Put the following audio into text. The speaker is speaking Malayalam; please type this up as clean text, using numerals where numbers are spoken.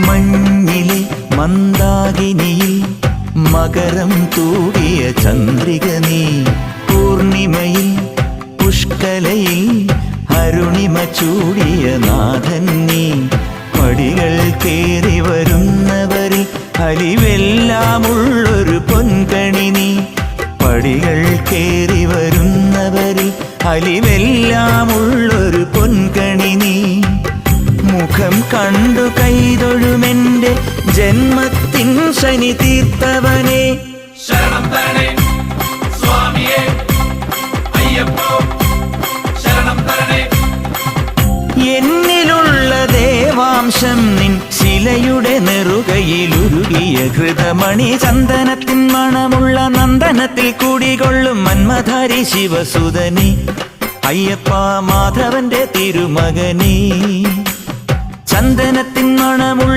മഞ്ഞിലെ മന്ദാകിനിയിൽ മകരം തൂകിയ ചന്ദ്രിക നീ, പൂർണിമയിൽ പുഷ്കലയിൽ അരുണിമ ചൂടിയ നാഥൻ നീ. പടികൾ കേറി വരുന്നവരിൽ അലിവെല്ലാമുള്ളൊരു പൊൻകണി നീ. പടികൾ കേറി വരുന്നവരിൽ അലിവെല്ലാമുള്ളൊരു പൊൻകണി നീ. മുഖം കണ്ടു കൈതൊഴുമെന്റെ ജന്മത്തിൻ ശനി തീർത്തവനെ. ശരണം തരണേ സ്വാമിയേ അയ്യപ്പോ, ശരണം തരണേ. എന്നിലുള്ള ദേവാംശം നിൻ ശിലയുടെ നെറുകയിലുരുകിയ ഹൃതമണി. ചന്ദനത്തിൻ മണമുള്ള നന്ദനത്തിൽ കൂടികൊള്ളും മന്മധാരി ശിവസുതനി. അയ്യപ്പ മാധവന്റെ തിരുമകനീ. ചന്ദനത്തിൻ മണമുള്ള